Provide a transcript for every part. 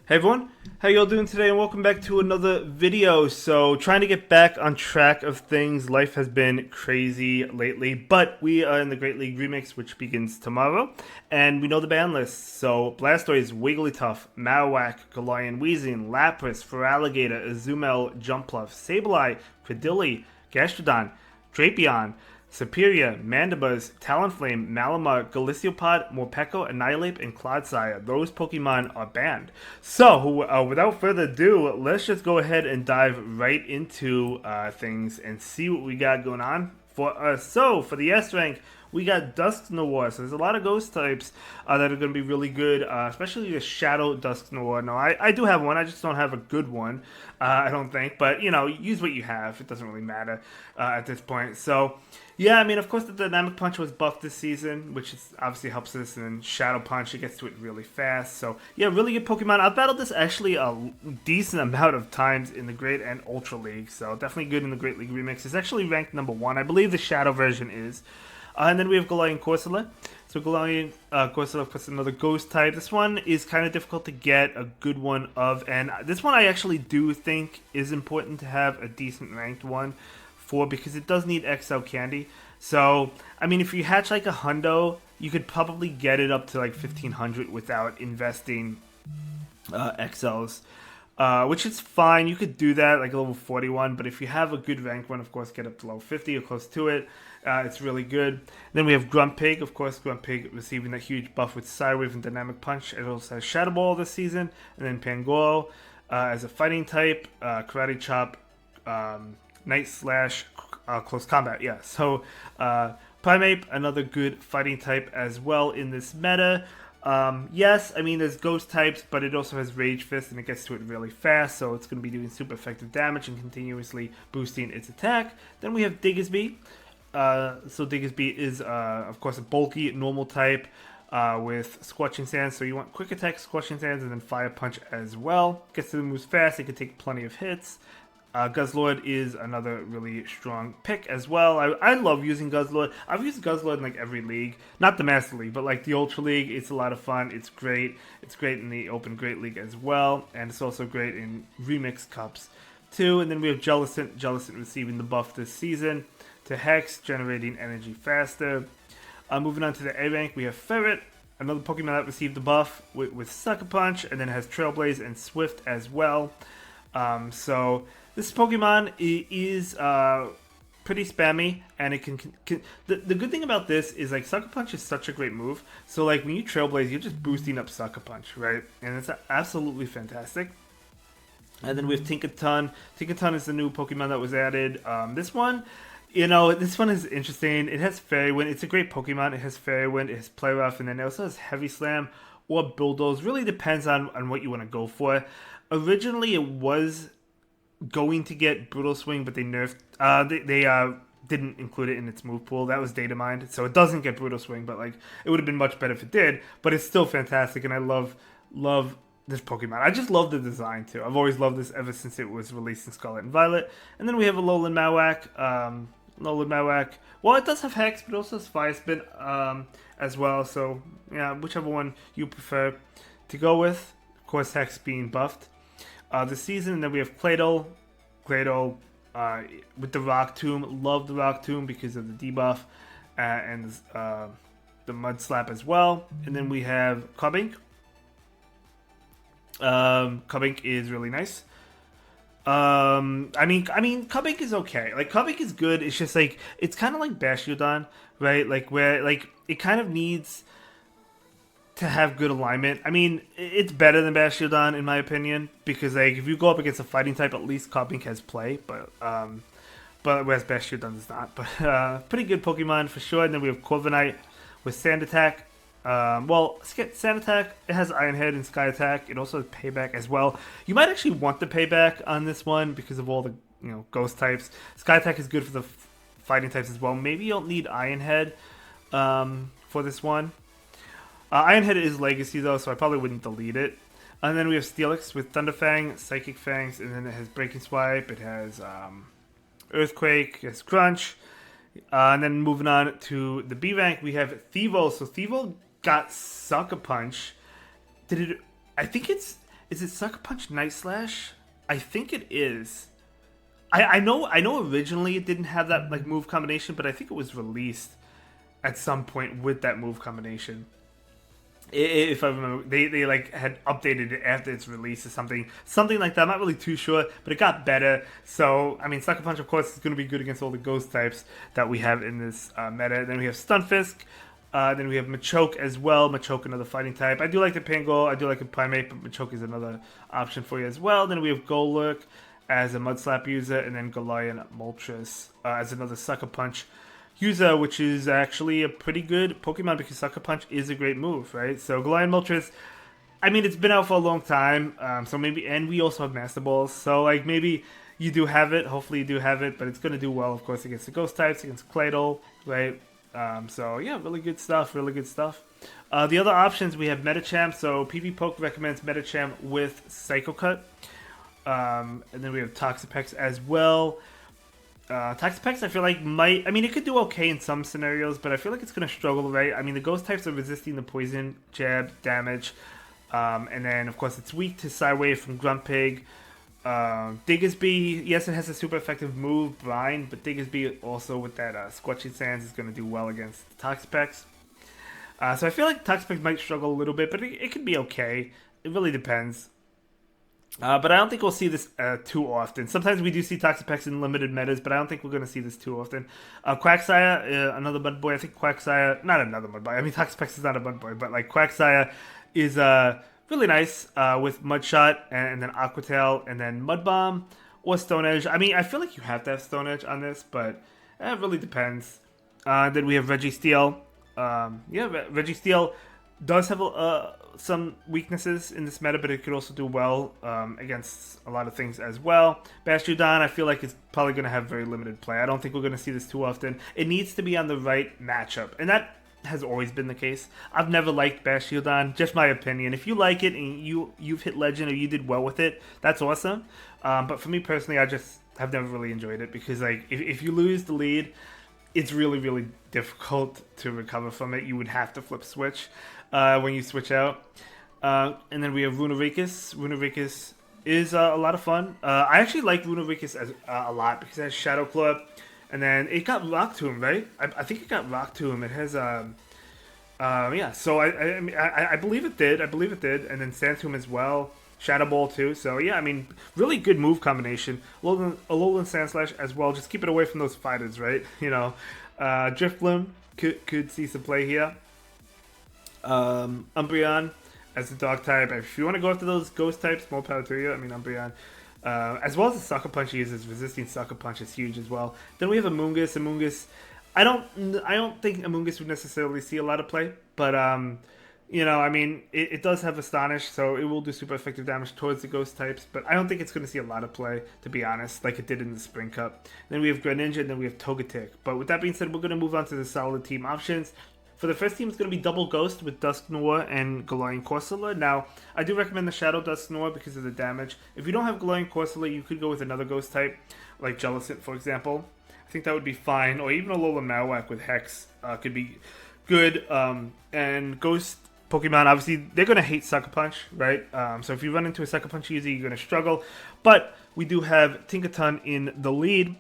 Hey everyone, how y'all doing today and welcome back to another video. So trying to get back on track of things. Life has been crazy lately, but we are in the Great League Remix, which begins tomorrow, and we know the ban list. So Blastoise, Wigglytuff, Marowak, Galarian Weezing, Lapras, Feraligatr, Azumel, Jumpluff, Sableye, Credilli, Gastrodon, Drapion, Superior, Mandibuzz, Talonflame, Malamar, Galiciopod, Morpeko, Annihilate, and Clodsire. Those Pokemon are banned. So, without further ado, let's just go ahead and dive right into things and see what we got going on for us. So, for the S rank, we got Dusknoir. So there's a lot of ghost types that are going to be really good, especially the Shadow Dusknoir. No, I do have one. I just don't have a good one, I don't think. But, you know, use what you have. It doesn't really matter at this point. So, yeah, I mean, of course, the Dynamic Punch was buffed this season, which is, obviously helps us. And then Shadow Punch, it gets to it really fast. So, yeah, really good Pokemon. I've battled this actually a decent amount of times in the Great and Ultra League. So, definitely good in the Great League Remix. It's actually ranked number 1. I believe the Shadow version is. And then we have Galarian Corsola. So Galarian Corsola, of course, another ghost type. This one is kind of difficult to get a good one of. And this one I actually do think is important to have a decent ranked one for, because it does need XL candy. So, I mean, if you hatch like a hundo, you could probably get it up to like 1500 without investing XLs. Which is fine. You could do that like a level 41, but if you have a good rank one, of course, get up to level 50 or close to it. It's really good. Then we have Grumpig, of course, Grumpig receiving that huge buff with Psywave and Dynamic Punch. It also has Shadow Ball this season. And then Pangoro as a fighting type, Karate Chop, Night Slash, Close Combat. Yeah, so Primeape, another good fighting type as well in this meta. Yes, I mean, there's ghost types, but it also has Rage Fist, and it gets to it really fast, so it's going to be doing super effective damage and continuously boosting its attack. Then we have Diggersby. So Diggersby is, of course, a bulky, normal type with Scorching Sands, so you want Quick Attack, Scorching Sands, and then Fire Punch as well. Gets to the moves fast, it can take plenty of hits. Guzzlord is another really strong pick as well. I love using Guzzlord. I've used Guzzlord in like every league. Not the Master League, but like the Ultra League. It's a lot of fun. It's great. It's great in the Open Great League as well. And it's also great in Remix Cups too. And then we have Jellicent. Jellicent receiving the buff this season to Hex, generating energy faster. Moving on to the A rank, we have Ferret. Another Pokemon that received the buff with Sucker Punch. And then has Trailblaze and Swift as well. So this Pokemon is pretty spammy, and it can the good thing about this is like Sucker Punch is such a great move. So like when you Trailblaze, you're just boosting up Sucker Punch, right? And it's absolutely fantastic. And then we have Tinkaton. Tinkaton is the new Pokemon that was added. This one, you know, this one is interesting. It has Fairy Wind. It's a great Pokemon. It has Fairy Wind. It has Play Rough, and then it also has Heavy Slam or Bulldoze. Really depends on what you want to go for. Originally, it was going to get Brutal Swing, but they nerfed. They didn't include it in its move pool. That was data mined, so it doesn't get Brutal Swing. But like, it would have been much better if it did. But it's still fantastic, and I love this Pokemon. I just love the design too. I've always loved this ever since it was released in Scarlet and Violet. And then we have a Alolan Marowak. Alolan Marowak. Well, it does have Hex, but it also has Fire Spin as well. So yeah, whichever one you prefer to go with. Of course, Hex being buffed this season. And then we have Claydol. Claydol with the Rock Tomb. Love the Rock Tomb because of the debuff and the Mud Slap as well. And then we have Cubink. Cubink is really nice. I mean, Cubink is okay. Like, Cubink is good. It's just like, it's kind of like Bastiodon, right? Like, where like it kind of needs to have good alignment. I mean, it's better than Bastiodon in my opinion, because like if you go up against a fighting type, at least Cubink has play, but whereas Bastiodon does not. But pretty good Pokemon for sure. And then we have Corviknight with Sand Attack. Well, Sand Attack, it has Iron Head and Sky Attack. It also has Payback as well. You might actually want the Payback on this one because of all the ghost types. Sky Attack is good for the fighting types as well. Maybe you don't need Iron Head for this one. Iron Head is Legacy though, so I probably wouldn't delete it. And then we have Steelix with Thunderfang, Psychic Fangs, and then it has Breaking Swipe. It has Earthquake, it has Crunch. And then moving on to the B rank, we have Thievul. So Thievul got Sucker Punch. I think it's Is it Sucker Punch Night Slash? I think it is. I know originally it didn't have that like move combination, but I think it was released at some point with that move combination. If I remember, they like had updated it after its release or something like that. I'm not really too sure, but it got better. So I mean, Sucker Punch, of course, is going to be good against all the ghost types that we have in this meta. Then we have Stunfisk. Then we have Machoke as well. Machoke, another fighting type. I do like the Pangol. I do like the Primate, but Machoke is another option for you as well. Then we have Golurk as a Mud Slap user, and then Golion Moltres as another Sucker Punch user, which is actually a pretty good Pokemon because Sucker Punch is a great move, right? So Golion Moltres, I mean, it's been out for a long time, so maybe, and we also have Master Balls, so like maybe you do have it, hopefully you do have it, but it's going to do well, of course, against the Ghost types, against Claydol, right? So yeah, really good stuff, really good stuff. The other options, we have Metachamp, so PV Poke recommends Metachamp with Psycho Cut, and then we have Toxapex as well. Toxapex, I feel like I mean, it could do okay in some scenarios, but I feel like it's going to struggle, right? I mean, the ghost types are resisting the poison, jab, damage, and then, of course, it's weak to Psywave from Grumpig. Diggersby, yes, it has a super effective move, Brine, but Diggersby also with that Squatchy Sands is going to do well against Toxapex. So I feel like Toxapex might struggle a little bit, but it could be okay. It really depends. But I don't think we'll see this too often. Sometimes we do see Toxapex in limited metas, but I don't think we're going to see this too often. Quagsire, another Mud Boy. I think Quagsire, not another Mud Boy. I mean, Toxapex is not a Mud Boy, but like Quagsire is really nice with Mudshot and then Aqua Tail and then Mud Bomb or Stone Edge. I mean, I feel like you have to have Stone Edge on this, but it really depends. Then we have Registeel. Registeel does have some weaknesses in this meta, but it could also do well against a lot of things as well. Bastiodon, I feel like it's probably going to have very limited play. I don't think we're going to see this too often. It needs to be on the right matchup, and that has always been the case. I've never liked Bastiodon, just my opinion. If you like it and you've hit Legend or you did well with it, that's awesome. But for me personally, I just have never really enjoyed it because like if you lose the lead, it's really, really difficult to recover from it. You would have to flip switch when you switch out. And then we have Runaricus. Runaricus is a lot of fun. I actually like Runaricus a lot because it has Shadow Claw. And then it got Rock Tomb, right? I think it got Rock Tomb. It has, yeah. So I believe it did. I believe it did. And then Sand Tomb as well. Shadow Ball too. So yeah, I mean, really good move combination. Alolan Sandslash as well. Just keep it away from those fighters, right? You know, Drifloon could see some play here. Umbreon as the dog type. If you want to go after those ghost types, more power to you. I mean, Umbreon. As well as the Sucker Punch he uses, resisting Sucker Punch is huge as well. Then we have Amoonguss. Amoonguss, I don't think Amoonguss would necessarily see a lot of play, but you know, I mean, it does have Astonish, so it will do super effective damage towards the ghost types, but I don't think it's going to see a lot of play, to be honest, like it did in the Spring Cup. Then we have Greninja, and then we have Togetic. But with that being said, we're going to move on to the solid team options. For the first team, it's going to be Double Ghost with Dusknoir and Galarian Corsola. Now, I do recommend the Shadow Dusknoir because of the damage. If you don't have Galarian Corsola, you could go with another ghost type, like Jellicent, for example. I think that would be fine, or even a Alolan Marowak with Hex could be good. And Ghost Pokemon, obviously, they're going to hate Sucker Punch, right? So if you run into a Sucker Punch user, you're going to struggle. But we do have Tinkaton in the lead,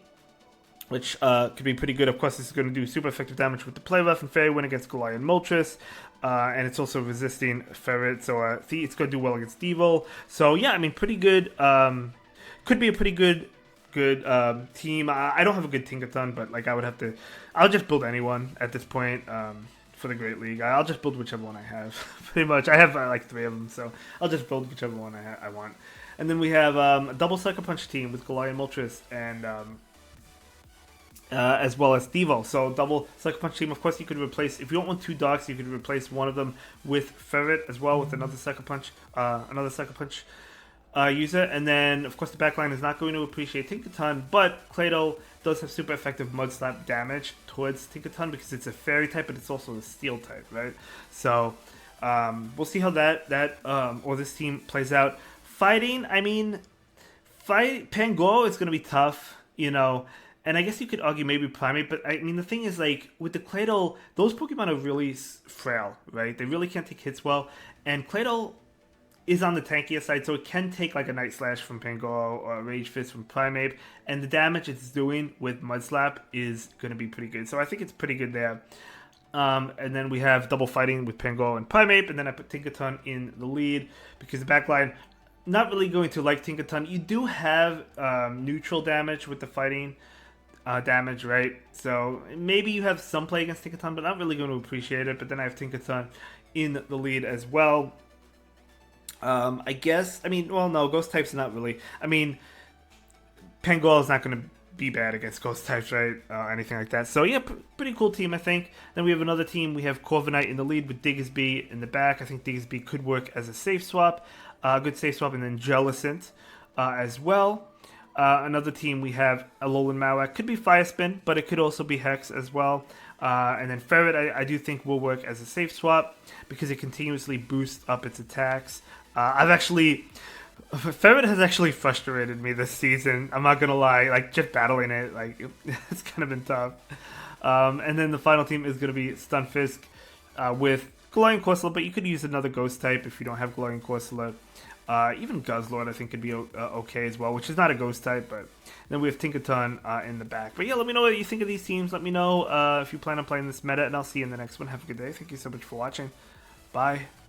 which could be pretty good. Of course, this is going to do super effective damage with the Play Rough and Fairy Wind against Galarian Moltres. And it's also resisting Ferret, so it's going to do well against Devo. So yeah, I mean, pretty good. Could be a pretty good team. I don't have a good Tinkaton, but like I'll just build anyone at this point. For the Great League, I'll just build whichever one I have. Pretty much, I have like 3 of them, so I'll just build whichever one I want. And then we have a double Sucker Punch team with Galarian Moltres and as well as Devo. So double Sucker Punch team. Of course, you could replace, if you don't want 2 dogs, you could replace one of them with Ferret as well with another Sucker Punch, user. And then, of course, the backline is not going to appreciate Tinkaton, but Claydol does have super effective Mud Slap damage towards Tinkaton because it's a Fairy type, but it's also a Steel type, right? So we'll see how this team plays out. Fighting, I mean, Pangoro is going to be tough, you know. And I guess you could argue maybe Primate, but I mean, the thing is, like, with the Claydol, those Pokemon are really frail, right? They really can't take hits well. And Claydol, is on the tankier side, so it can take like a Night Slash from Pangoro or a Rage Fist from Primeape, and the damage it's doing with Mud Slap is going to be pretty good. So I think it's pretty good there. And then we have double fighting with Pangoro and Primeape, and then I put Tinkaton in the lead because the backline, not really going to like Tinkaton. You do have neutral damage with the fighting damage, right? So maybe you have some play against Tinkaton, but not really going to appreciate it. But then I have Tinkaton in the lead as well. I guess, I mean, well, no, Ghost types not really. I mean, Pangoro is not going to be bad against Ghost types, right? Anything like that. So, yeah, pretty cool team, I think. Then we have another team. We have Corviknight in the lead with Diggersby in the back. I think Diggersby could work as a safe swap. Good safe swap, and then Jellicent as well. Another team, we have Alolan Marowak. Could be Fire Spin, but it could also be Hex as well. And then Ferret, I do think will work as a safe swap because it continuously boosts up its attacks. Ferret has actually frustrated me this season. I'm not gonna lie, like just battling it, like it's kind of been tough. And then the final team is gonna be Stunfisk with Glowing Corsola, but you could use another Ghost type if you don't have Glowing Corsola. Even Guzzlord I think could be okay as well, which is not a Ghost type. But then we have Tinkaton in the back. But yeah, let me know what you think of these teams. Let me know if you plan on playing this meta, and I'll see you in the next one. Have a good day. Thank you so much for watching. Bye.